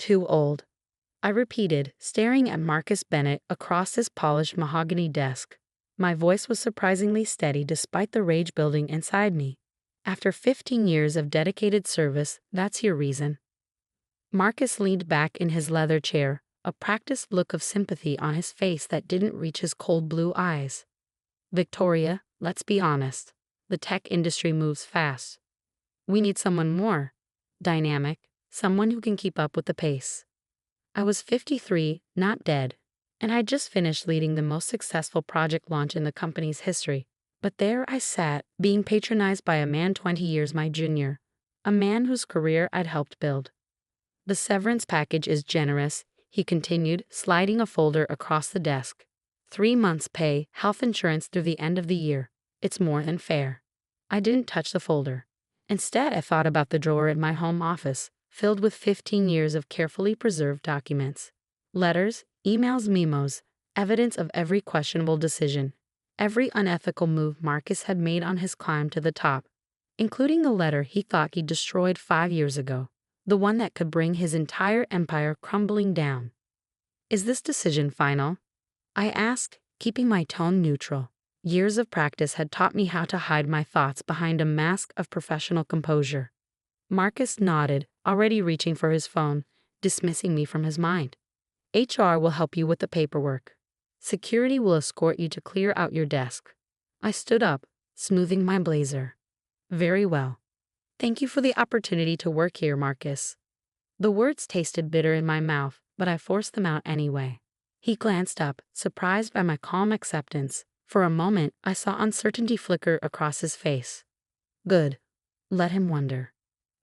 Too old, I repeated, staring at Marcus Bennett across his polished mahogany desk. My voice was surprisingly steady despite the rage building inside me. After 15 years of dedicated service, that's your reason. Marcus leaned back in his leather chair, a practiced look of sympathy on his face that didn't reach his cold blue eyes. Victoria, let's be honest. The tech industry moves fast. We need someone more dynamic, someone who can keep up with the pace. I was 53, not dead, and I'd just finished leading the most successful project launch in the company's history. But there I sat, being patronized by a man 20 years my junior, a man whose career I'd helped build. The severance package is generous, he continued, sliding a folder across the desk. 3 months' pay, health insurance through the end of the year. It's more than fair. I didn't touch the folder. Instead, I thought about the drawer in my home office, filled with 15 years of carefully preserved documents. Letters, emails, memos, evidence of every questionable decision, every unethical move Marcus had made on his climb to the top, including the letter he thought he'd destroyed 5 years ago, the one that could bring his entire empire crumbling down. Is this decision final? I asked, keeping my tone neutral. Years of practice had taught me how to hide my thoughts behind a mask of professional composure. Marcus nodded, already reaching for his phone, dismissing me from his mind. HR will help you with the paperwork. Security will escort you to clear out your desk. I stood up, smoothing my blazer. Very well. Thank you for the opportunity to work here, Marcus. The words tasted bitter in my mouth, but I forced them out anyway. He glanced up, surprised by my calm acceptance. For a moment, I saw uncertainty flicker across his face. Good. Let him wonder.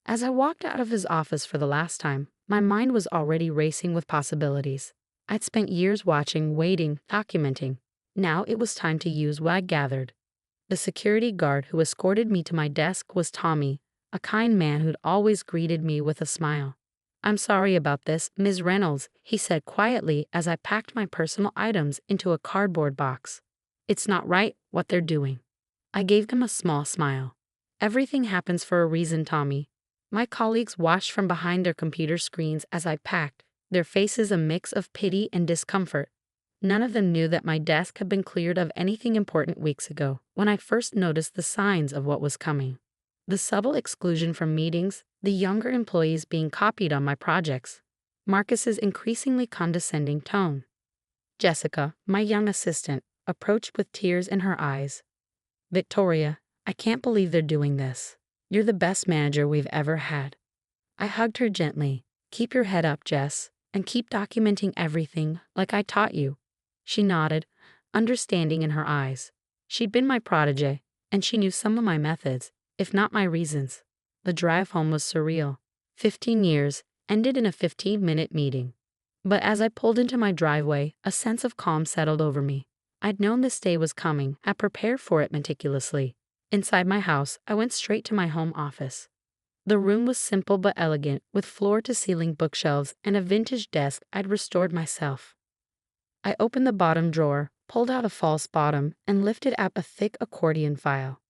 As I walked out of his office for the last time, my mind was already racing with possibilities. I'd spent years watching, waiting, documenting. Now it was time to use what I gathered. The security guard who escorted me to my desk was Tommy, a kind man who'd always greeted me with a smile. I'm sorry about this, Ms. Reynolds, he said quietly as I packed my personal items into a cardboard box. It's not right, what they're doing. I gave him a small smile. Everything happens for a reason, Tommy. My colleagues watched from behind their computer screens as I packed, their faces a mix of pity and discomfort. None of them knew that my desk had been cleared of anything important weeks ago, when I first noticed the signs of what was coming. The subtle exclusion from meetings, the younger employees being copied on my projects, Marcus's increasingly condescending tone. Jessica, my young assistant, approached with tears in her eyes. Victoria, I can't believe they're doing this. You're the best manager we've ever had. I hugged her gently. Keep your head up, Jess, and keep documenting everything like I taught you. She nodded, understanding in her eyes. She'd been my protege, and she knew some of my methods, if not my reasons. The drive home was surreal. 15 years, ended in a 15-minute meeting. But as I pulled into my driveway, a sense of calm settled over me. I'd known this day was coming. I prepared for it meticulously. Inside my house, I went straight to my home office. The room was simple but elegant, with floor-to-ceiling bookshelves and a vintage desk I'd restored myself. I opened the bottom drawer, pulled out a false bottom, and lifted out a thick accordion file.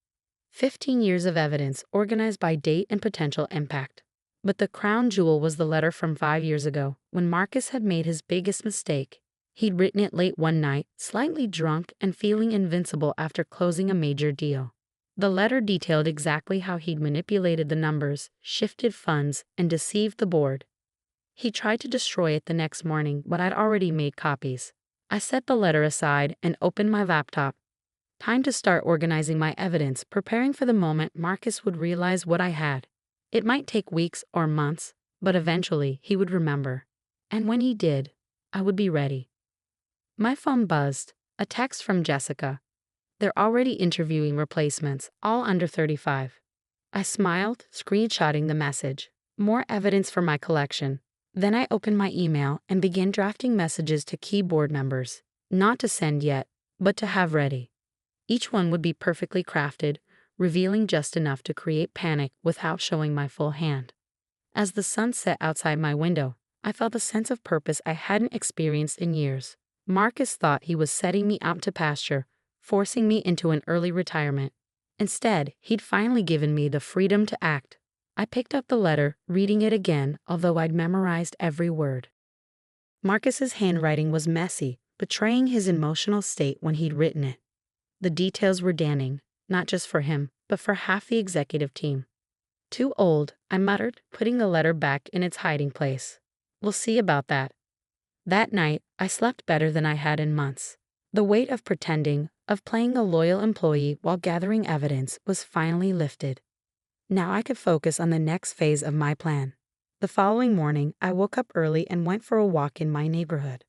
15 years of evidence, organized by date and potential impact. But the crown jewel was the letter from 5 years ago, when Marcus had made his biggest mistake. He'd written it late one night, slightly drunk and feeling invincible after closing a major deal. The letter detailed exactly how he'd manipulated the numbers, shifted funds, and deceived the board. He tried to destroy it the next morning, but I'd already made copies. I set the letter aside and opened my laptop. Time to start organizing my evidence, preparing for the moment Marcus would realize what I had. It might take weeks or months, but eventually he would remember. And when he did, I would be ready. My phone buzzed, a text from Jessica. They're already interviewing replacements, all under 35. I smiled, screenshotting the message. More evidence for my collection. Then I opened my email and began drafting messages to key board members. Not to send yet, but to have ready. Each one would be perfectly crafted, revealing just enough to create panic without showing my full hand. As the sun set outside my window, I felt a sense of purpose I hadn't experienced in years. Marcus thought he was setting me out to pasture, forcing me into an early retirement. Instead, he'd finally given me the freedom to act. I picked up the letter, reading it again, although I'd memorized every word. Marcus's handwriting was messy, betraying his emotional state when he'd written it. The details were damning, not just for him, but for half the executive team. "Too old," I muttered, putting the letter back in its hiding place. "We'll see about that." That night, I slept better than I had in months. The weight of pretending, of playing a loyal employee while gathering evidence, was finally lifted. Now I could focus on the next phase of my plan. The following morning, I woke up early and went for a walk in my neighborhood.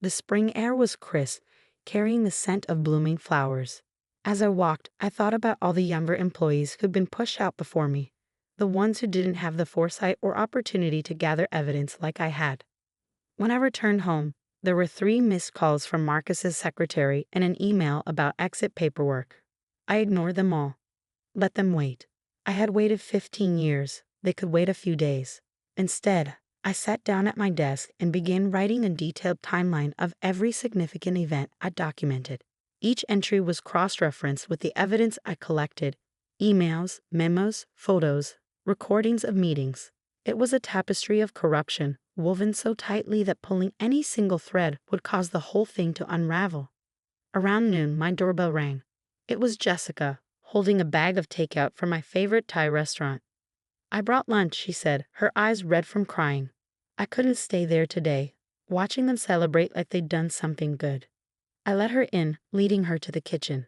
The spring air was crisp, carrying the scent of blooming flowers. As I walked, I thought about all the younger employees who'd been pushed out before me, the ones who didn't have the foresight or opportunity to gather evidence like I had. When I returned home, there were 3 missed calls from Marcus's secretary and an email about exit paperwork. I ignored them all. Let them wait. I had waited 15 years. They could wait a few days. Instead, I sat down at my desk and began writing a detailed timeline of every significant event I documented. Each entry was cross-referenced with the evidence I collected: emails, memos, photos, recordings of meetings. It was a tapestry of corruption, woven so tightly that pulling any single thread would cause the whole thing to unravel. Around noon, my doorbell rang. It was Jessica, holding a bag of takeout from my favorite Thai restaurant. "I brought lunch," she said, her eyes red from crying. I couldn't stay there today, watching them celebrate like they'd done something good. I let her in, leading her to the kitchen.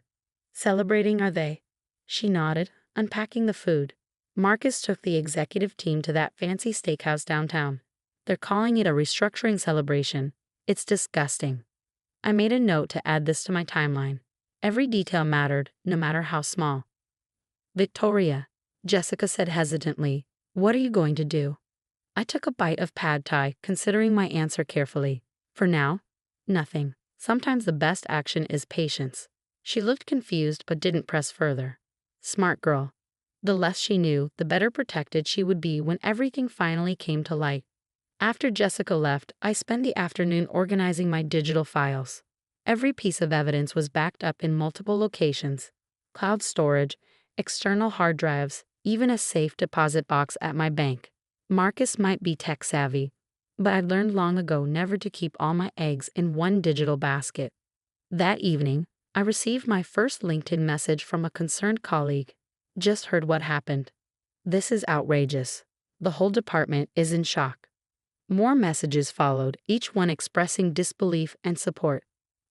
"Celebrating, are they?" She nodded, unpacking the food. "Marcus took the executive team to that fancy steakhouse downtown. They're calling it a restructuring celebration. It's disgusting." I made a note to add this to my timeline. Every detail mattered, no matter how small. "Victoria," Jessica said hesitantly, "what are you going to do?" I took a bite of pad thai, considering my answer carefully. "For now, nothing. Sometimes the best action is patience." She looked confused but didn't press further. Smart girl. The less she knew, the better protected she would be when everything finally came to light. After Jessica left, I spent the afternoon organizing my digital files. Every piece of evidence was backed up in multiple locations: cloud storage, external hard drives, even a safe deposit box at my bank. Marcus might be tech-savvy, but I learned long ago never to keep all my eggs in one digital basket. That evening, I received my first LinkedIn message from a concerned colleague. "Just heard what happened. This is outrageous. The whole department is in shock." More messages followed, each one expressing disbelief and support.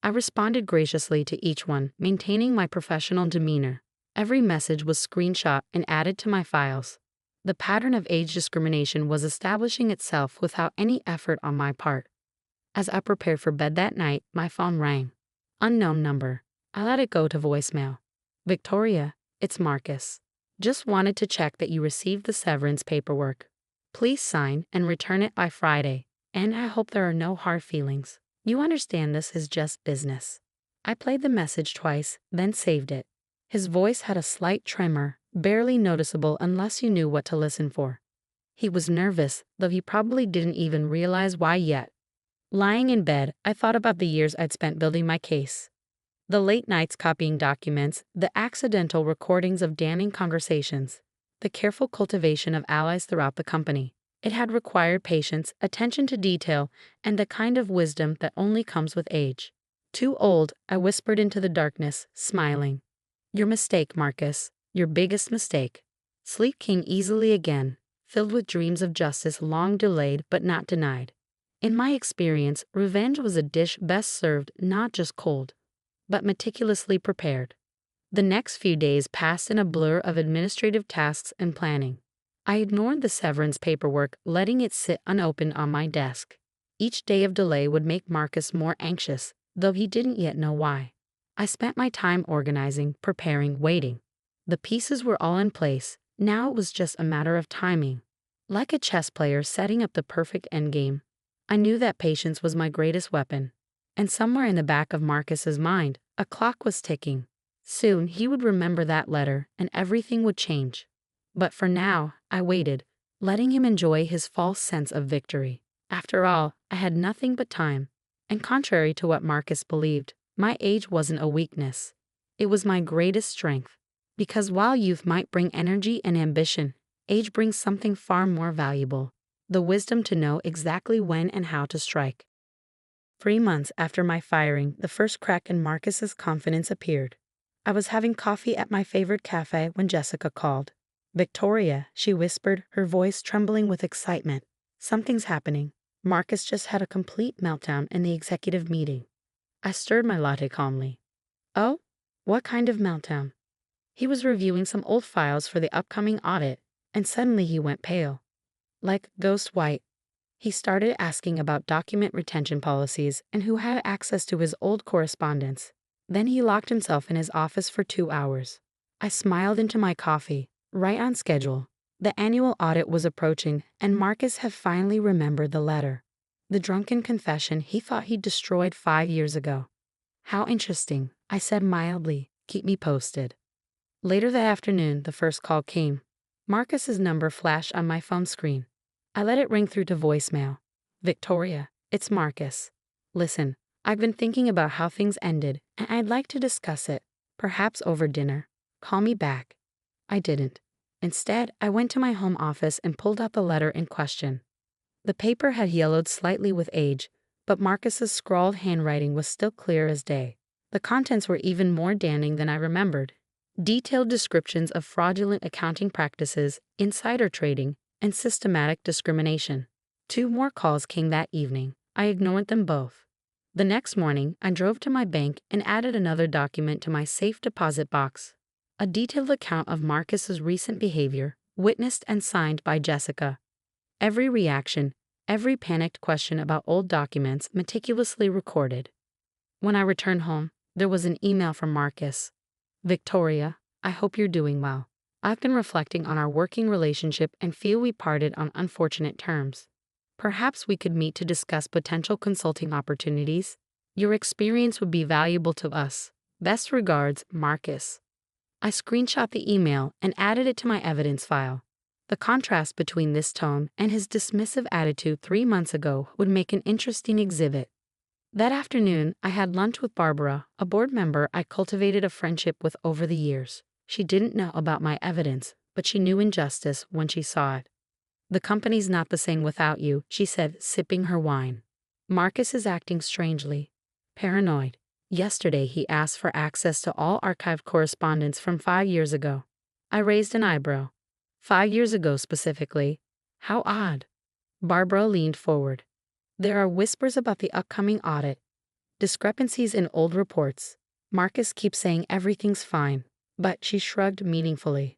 I responded graciously to each one, maintaining my professional demeanor. Every message was screenshot and added to my files. The pattern of age discrimination was establishing itself without any effort on my part. As I prepared for bed that night, my phone rang. Unknown number. I let it go to voicemail. "Victoria, it's Marcus. Just wanted to check that you received the severance paperwork. Please sign and return it by Friday, and I hope there are no hard feelings. You understand this is just business." I played the message twice, then saved it. His voice had a slight tremor, barely noticeable unless you knew what to listen for. He was nervous, though he probably didn't even realize why yet. Lying in bed, I thought about the years I'd spent building my case. The late nights copying documents, the accidental recordings of damning conversations, the careful cultivation of allies throughout the company. It had required patience, attention to detail, and the kind of wisdom that only comes with age. "Too old," I whispered into the darkness, smiling. "Your mistake, Marcus. Your biggest mistake." Sleep came easily again, filled with dreams of justice long delayed but not denied. In my experience, revenge was a dish best served not just cold, but meticulously prepared. The next few days passed in a blur of administrative tasks and planning. I ignored the severance paperwork, letting it sit unopened on my desk. Each day of delay would make Marcus more anxious, though he didn't yet know why. I spent my time organizing, preparing, waiting. The pieces were all in place. Now it was just a matter of timing. Like a chess player setting up the perfect endgame, I knew that patience was my greatest weapon. And somewhere in the back of Marcus's mind, a clock was ticking. Soon he would remember that letter, and everything would change. But for now, I waited, letting him enjoy his false sense of victory. After all, I had nothing but time. And contrary to what Marcus believed, my age wasn't a weakness. It was my greatest strength. Because while youth might bring energy and ambition, age brings something far more valuable: the wisdom to know exactly when and how to strike. 3 months after my firing, the first crack in Marcus's confidence appeared. I was having coffee at my favorite cafe when Jessica called. "Victoria," she whispered, her voice trembling with excitement. "Something's happening. Marcus just had a complete meltdown in the executive meeting." I stirred my latte calmly. "Oh? What kind of meltdown?" "He was reviewing some old files for the upcoming audit, and suddenly he went pale. Like ghost white. He started asking about document retention policies and who had access to his old correspondence. Then he locked himself in his office for 2 hours." I smiled into my coffee. Right on schedule. The annual audit was approaching, and Marcus had finally remembered the letter. The drunken confession he thought he'd destroyed 5 years ago. "How interesting," I said mildly. "Keep me posted." Later that afternoon, the first call came. Marcus's number flashed on my phone screen. I let it ring through to voicemail. "Victoria, it's Marcus. Listen, I've been thinking about how things ended, and I'd like to discuss it, perhaps over dinner. Call me back." I didn't. Instead, I went to my home office and pulled out the letter in question. The paper had yellowed slightly with age, but Marcus's scrawled handwriting was still clear as day. The contents were even more damning than I remembered. Detailed descriptions of fraudulent accounting practices, insider trading, and systematic discrimination. 2 more calls came that evening. I ignored them both. The next morning, I drove to my bank and added another document to my safe deposit box. A detailed account of Marcus's recent behavior, witnessed and signed by Jessica. Every reaction, every panicked question about old documents meticulously recorded. When I returned home, there was an email from Marcus. "Victoria, I hope you're doing well. I've been reflecting on our working relationship and feel we parted on unfortunate terms. Perhaps we could meet to discuss potential consulting opportunities. Your experience would be valuable to us. Best regards, Marcus." I screenshot the email and added it to my evidence file. The contrast between this tone and his dismissive attitude 3 months ago would make an interesting exhibit. That afternoon, I had lunch with Barbara, a board member I cultivated a friendship with over the years. She didn't know about my evidence, but she knew injustice when she saw it. "The company's not the same without you," she said, sipping her wine. "Marcus is acting strangely. Paranoid. Yesterday he asked for access to all archived correspondence from 5 years ago." I raised an eyebrow. 5 years ago specifically? How odd. Barbara leaned forward. "There are whispers about the upcoming audit. Discrepancies in old reports. Marcus keeps saying everything's fine." But she shrugged meaningfully.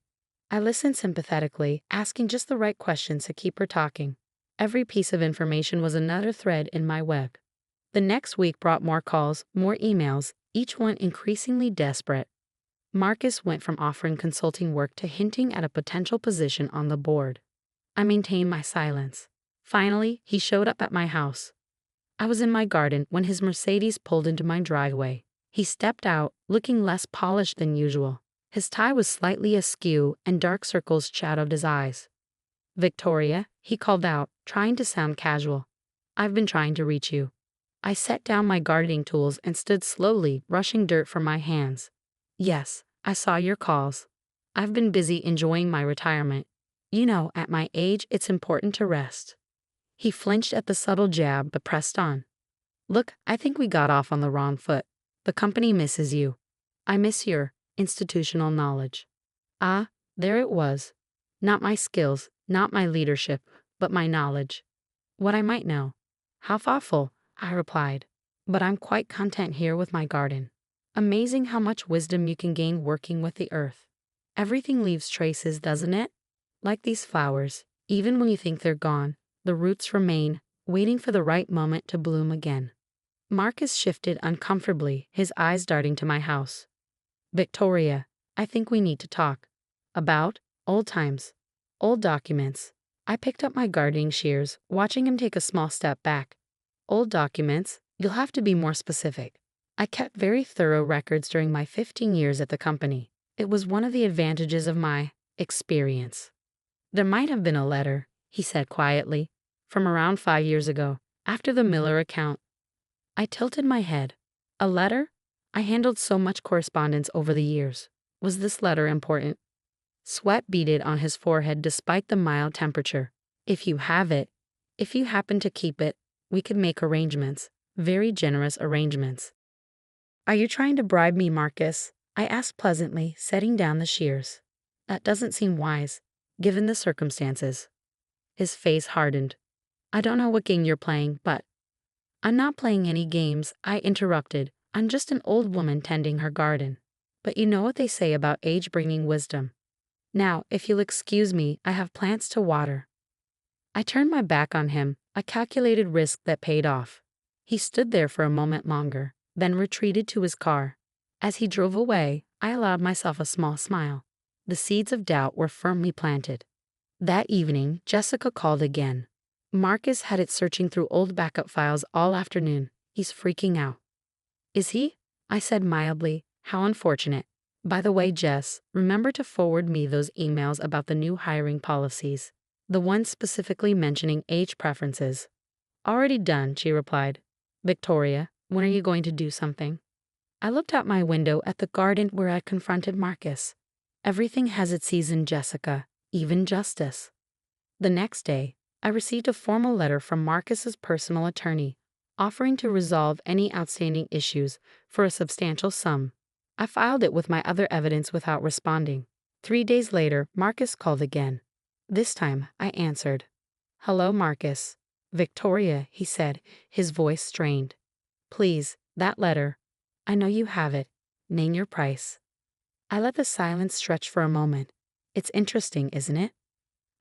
I listened sympathetically, asking just the right questions to keep her talking. Every piece of information was another thread in my web. The next week brought more calls, more emails, each one increasingly desperate. Marcus went from offering consulting work to hinting at a potential position on the board. I maintained my silence. Finally, he showed up at my house. I was in my garden when his Mercedes pulled into my driveway. He stepped out, looking less polished than usual. His tie was slightly askew and dark circles shadowed his eyes. "Victoria," he called out, trying to sound casual. "I've been trying to reach you." I set down my gardening tools and stood slowly, brushing dirt from my hands. "Yes, I saw your calls. I've been busy enjoying my retirement. You know, at my age, it's important to rest." He flinched at the subtle jab but pressed on. "Look, I think we got off on the wrong foot. The company misses you. I miss your institutional knowledge." Ah, there it was. Not my skills, not my leadership, but my knowledge. What I might know. "How thoughtful," I replied. "But I'm quite content here with my garden. Amazing how much wisdom you can gain working with the earth. Everything leaves traces, doesn't it? Like these flowers, even when you think they're gone, the roots remain, waiting for the right moment to bloom again." Marcus shifted uncomfortably, his eyes darting to my house. "Victoria, I think we need to talk." "About?" "Old times. Old documents." I picked up my gardening shears, watching him take a small step back. "Old documents? You'll have to be more specific." I kept very thorough records during my 15 years at the company. It was one of the advantages of my experience. "There might have been a letter," he said quietly, "from around 5 years ago, after the Miller account." I tilted my head. "A letter? I handled so much correspondence over the years. Was this letter important?" Sweat beaded on his forehead despite the mild temperature. If you have it, if you happen to keep it, we could make arrangements, very generous arrangements. Are you trying to bribe me, Marcus? I asked pleasantly, setting down the shears. That doesn't seem wise, given the circumstances. His face hardened. I don't know what game you're playing, but I'm not playing any games, I interrupted. I'm just an old woman tending her garden. But you know what they say about age bringing wisdom. Now, if you'll excuse me, I have plants to water. I turned my back on him, a calculated risk that paid off. He stood there for a moment longer, then retreated to his car. As he drove away, I allowed myself a small smile. The seeds of doubt were firmly planted. That evening, Jessica called again. Marcus had it searching through old backup files all afternoon. He's freaking out. Is he? I said mildly. How unfortunate. By the way, Jess, remember to forward me those emails about the new hiring policies. The one specifically mentioning age preferences. Already done, she replied. Victoria, when are you going to do something? I looked out my window at the garden where I confronted Marcus. Everything has its season, Jessica, even justice. The next day, I received a formal letter from Marcus's personal attorney, offering to resolve any outstanding issues for a substantial sum. I filed it with my other evidence without responding. 3 days later, Marcus called again. This time, I answered. Hello, Marcus. Victoria, he said, his voice strained. Please, that letter. I know you have it. Name your price. I let the silence stretch for a moment. It's interesting, isn't it?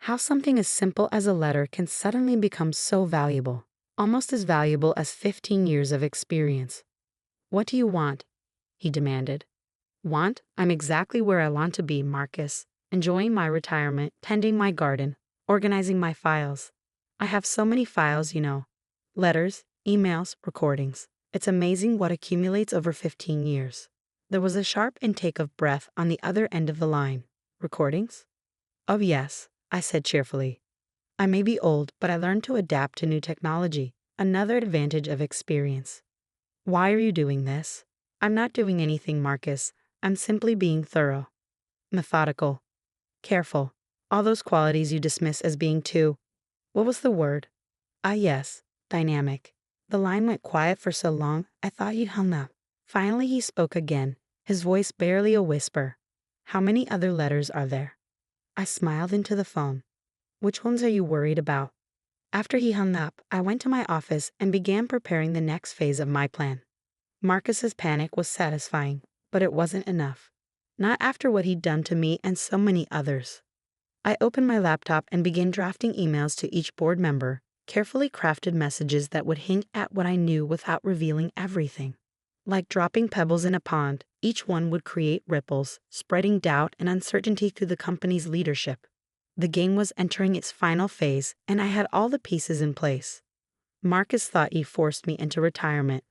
How something as simple as a letter can suddenly become so valuable, almost as valuable as 15 years of experience. What do you want? He demanded. Want? I'm exactly where I want to be, Marcus. Enjoying my retirement, tending my garden, organizing my files. I have so many files, you know. Letters, emails, recordings. It's amazing what accumulates over 15 years. There was a sharp intake of breath on the other end of the line. Recordings? Oh yes, I said cheerfully. I may be old, but I learned to adapt to new technology. Another advantage of experience. Why are you doing this? I'm not doing anything, Marcus. I'm simply being thorough. Methodical. Careful. All those qualities you dismiss as being too... What was the word? Ah yes, dynamic. The line went quiet for so long, I thought you hung up. Finally he spoke again, his voice barely a whisper. How many other letters are there? I smiled into the phone. Which ones are you worried about? After he hung up, I went to my office and began preparing the next phase of my plan. Marcus's panic was satisfying, but it wasn't enough. Not after what he'd done to me and so many others. I opened my laptop and began drafting emails to each board member, carefully crafted messages that would hint at what I knew without revealing everything. Like dropping pebbles in a pond, each one would create ripples, spreading doubt and uncertainty through the company's leadership. The game was entering its final phase, and I had all the pieces in place. Marcus thought he forced me into retirement,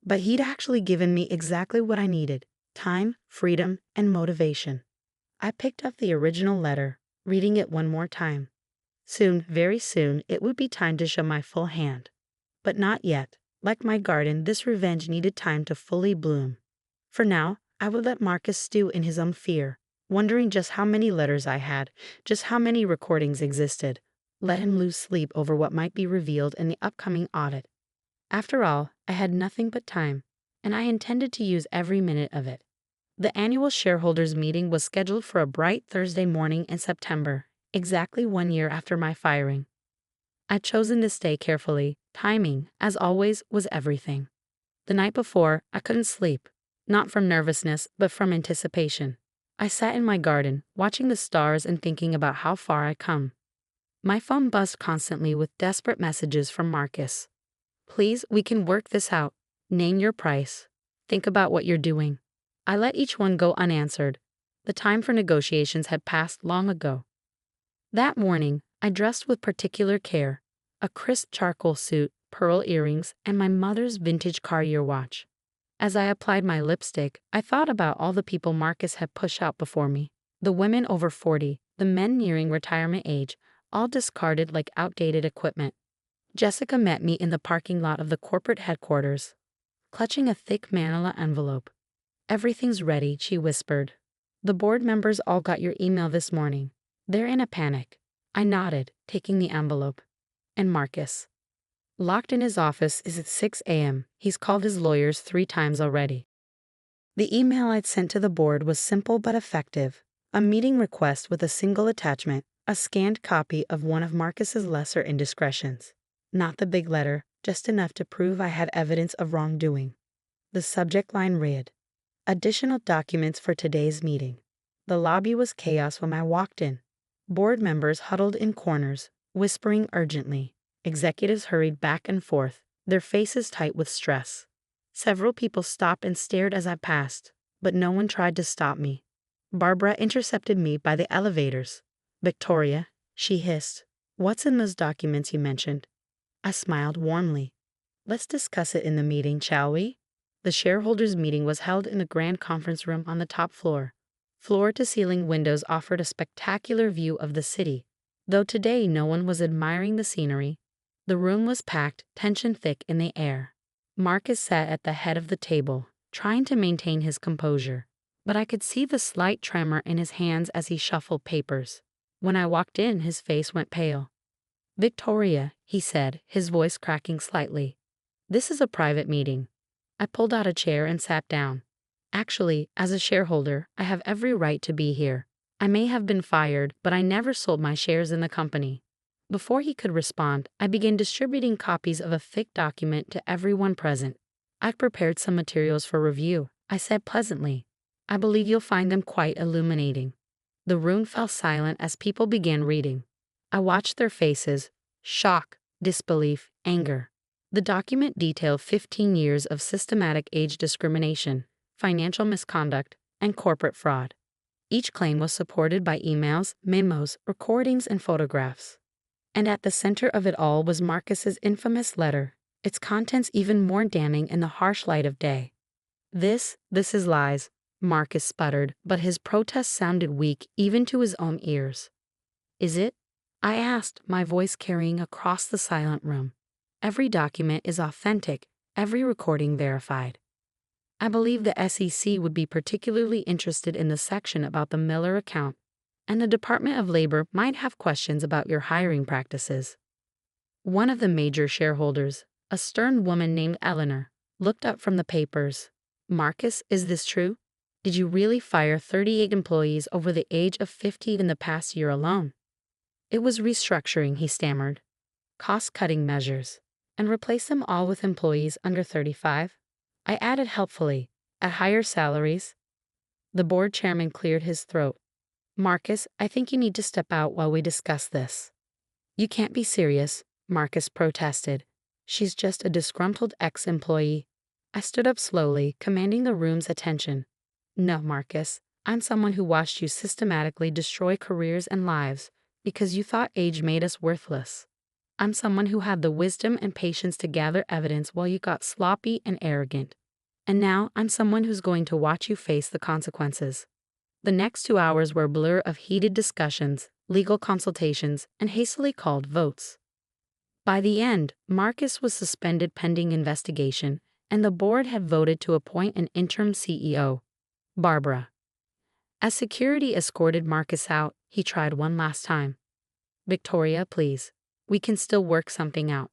but he'd actually given me exactly what I needed: time, freedom, and motivation. I picked up the original letter, reading it one more time. Soon, very soon, it would be time to show my full hand. But not yet. Like my garden, this revenge needed time to fully bloom. For now, I would let Marcus stew in his own fear, wondering just how many letters I had, just how many recordings existed. Let him lose sleep over what might be revealed in the upcoming audit. After all, I had nothing but time, and I intended to use every minute of it. The annual shareholders meeting was scheduled for a bright Thursday morning in September, exactly 1 year after my firing. I'd chosen this day carefully. Timing, as always, was everything. The night before, I couldn't sleep, not from nervousness, but from anticipation. I sat in my garden, watching the stars and thinking about how far I'd come. My phone buzzed constantly with desperate messages from Marcus. Please, we can work this out. Name your price. Think about what you're doing. I let each one go unanswered. The time for negotiations had passed long ago. That morning, I dressed with particular care. A crisp charcoal suit, pearl earrings, and my mother's vintage Cartier watch. As I applied my lipstick, I thought about all the people Marcus had pushed out before me. The women over 40, the men nearing retirement age, all discarded like outdated equipment. Jessica met me in the parking lot of the corporate headquarters, clutching a thick manila envelope. Everything's ready, she whispered. The board members all got your email this morning. They're in a panic. I nodded, taking the envelope. And Marcus? Locked in his office is at 6 a.m. He's called his lawyers 3 times already. The email I'd sent to the board was simple but effective. A meeting request with a single attachment, a scanned copy of one of Marcus's lesser indiscretions. Not the big letter, just enough to prove I had evidence of wrongdoing. The subject line read, "Additional documents for today's meeting." The lobby was chaos when I walked in. Board members huddled in corners, whispering urgently. Executives hurried back and forth, their faces tight with stress. Several people stopped and stared as I passed, but no one tried to stop me. Barbara intercepted me by the elevators. "Victoria," she hissed, "what's in those documents you mentioned?" I smiled warmly. "Let's discuss it in the meeting, shall we?" The shareholders' meeting was held in the grand conference room on the top floor. Floor-to-ceiling windows offered a spectacular view of the city, though today no one was admiring the scenery. The room was packed, tension thick in the air. Marcus sat at the head of the table, trying to maintain his composure, but I could see the slight tremor in his hands as he shuffled papers. When I walked in, his face went pale. "Victoria," he said, his voice cracking slightly. "This is a private meeting." I pulled out a chair and sat down. "Actually, as a shareholder, I have every right to be here. I may have been fired, but I never sold my shares in the company." Before he could respond, I began distributing copies of a thick document to everyone present. "I've prepared some materials for review," I said pleasantly. "I believe you'll find them quite illuminating." The room fell silent as people began reading. I watched their faces: shock, disbelief, anger. The document detailed 15 years of systematic age discrimination, financial misconduct, and corporate fraud. Each claim was supported by emails, memos, recordings, and photographs. And at the center of it all was Marcus's infamous letter, its contents even more damning in the harsh light of day. This is lies," Marcus sputtered, but his protest sounded weak even to his own ears. "Is it?" I asked, my voice carrying across the silent room. "Every document is authentic, every recording verified." I believe the SEC would be particularly interested in the section about the Miller account, and the Department of Labor might have questions about your hiring practices. One of the major shareholders, a stern woman named Eleanor, looked up from the papers. "Marcus, is this true? Did you really fire 38 employees over the age of 50 in the past year alone?" "It was restructuring," he stammered. "Cost-cutting measures. And replace them all with employees under 35? I added helpfully, "at higher salaries." The board chairman cleared his throat. "Marcus, I think you need to step out while we discuss this." "You can't be serious," Marcus protested. "She's just a disgruntled ex-employee." I stood up slowly, commanding the room's attention. "No, Marcus, I'm someone who watched you systematically destroy careers and lives because you thought age made us worthless. I'm someone who had the wisdom and patience to gather evidence while you got sloppy and arrogant. And now I'm someone who's going to watch you face the consequences." The next 2 hours were a blur of heated discussions, legal consultations, and hastily called votes. By the end, Marcus was suspended pending investigation, and the board had voted to appoint an interim CEO, Barbara. As security escorted Marcus out, he tried one last time. "Victoria, please. We can still work something out."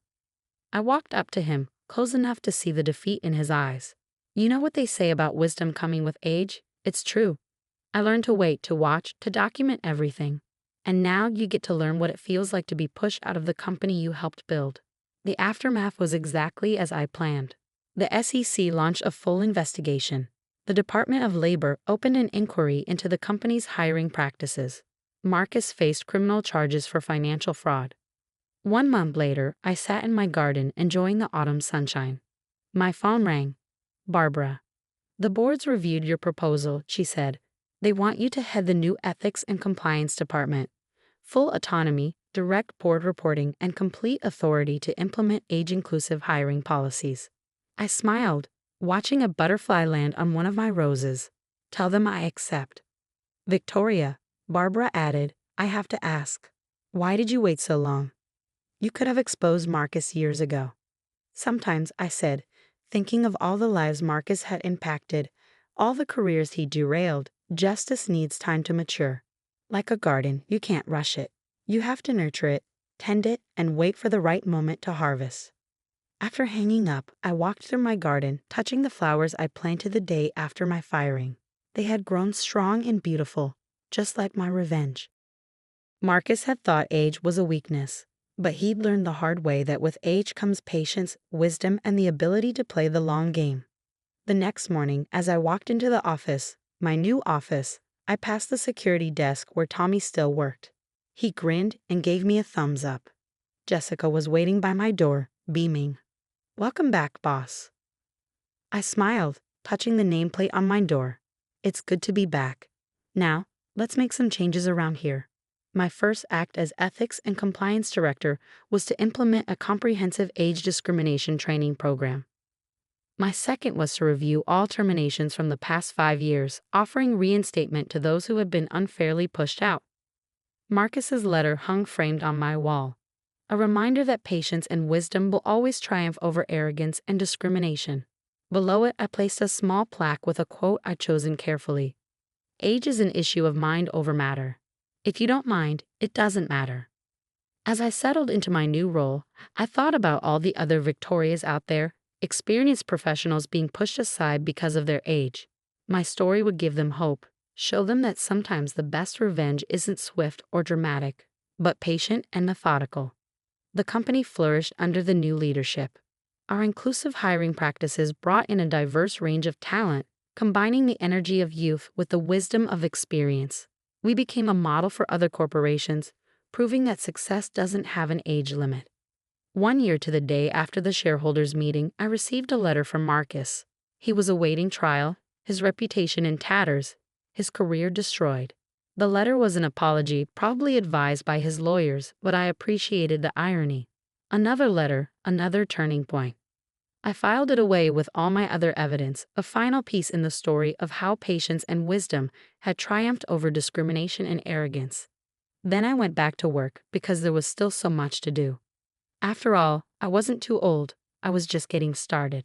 I walked up to him, close enough to see the defeat in his eyes. "You know what they say about wisdom coming with age? It's true. I learned to wait, to watch, to document everything. And now you get to learn what it feels like to be pushed out of the company you helped build." The aftermath was exactly as I planned. The SEC launched a full investigation. The Department of Labor opened an inquiry into the company's hiring practices. Marcus faced criminal charges for financial fraud. 1 month later, I sat in my garden enjoying the autumn sunshine. My phone rang. "Barbara, the board's reviewed your proposal," she said. "They want you to head the new Ethics and Compliance Department. Full autonomy, direct board reporting, and complete authority to implement age-inclusive hiring policies." I smiled, watching a butterfly land on one of my roses. "Tell them I accept." "Victoria," Barbara added, "I have to ask, why did you wait so long? You could have exposed Marcus years ago." "Sometimes," I said, thinking of all the lives Marcus had impacted, all the careers he derailed, Justice needs time to mature. Like a garden, you can't rush it. You have to nurture it, tend it, and wait for the right moment to harvest. After hanging up, I walked through my garden, touching the flowers I planted the day after my firing. They had grown strong and beautiful, just like my revenge. Marcus had thought age was a weakness, but he'd learned the hard way that with age comes patience, wisdom, and the ability to play the long game. The next morning, as I walked into the office, my new office, I passed the security desk where Tommy still worked. He grinned and gave me a thumbs up. Jessica was waiting by my door, beaming. "Welcome back, boss." I smiled, touching the nameplate on my door. "It's good to be back. Now, let's make some changes around here." My first act as Ethics and Compliance Director was to implement a comprehensive age discrimination training program. My second was to review all terminations from the past 5 years, offering reinstatement to those who had been unfairly pushed out. Marcus's letter hung framed on my wall, a reminder that patience and wisdom will always triumph over arrogance and discrimination. Below it, I placed a small plaque with a quote I'd chosen carefully. "Age is an issue of mind over matter. If you don't mind, it doesn't matter." As I settled into my new role, I thought about all the other Victorias out there, experienced professionals being pushed aside because of their age. My story would give them hope, show them that sometimes the best revenge isn't swift or dramatic, but patient and methodical. The company flourished under the new leadership. Our inclusive hiring practices brought in a diverse range of talent, combining the energy of youth with the wisdom of experience. We became a model for other corporations, proving that success doesn't have an age limit. 1 year to the day after the shareholders' meeting, I received a letter from Marcus. He was awaiting trial, his reputation in tatters, his career destroyed. The letter was an apology, probably advised by his lawyers, but I appreciated the irony. Another letter, another turning point. I filed it away with all my other evidence, a final piece in the story of how patience and wisdom had triumphed over discrimination and arrogance. Then I went back to work because there was still so much to do. After all, I wasn't too old, I was just getting started.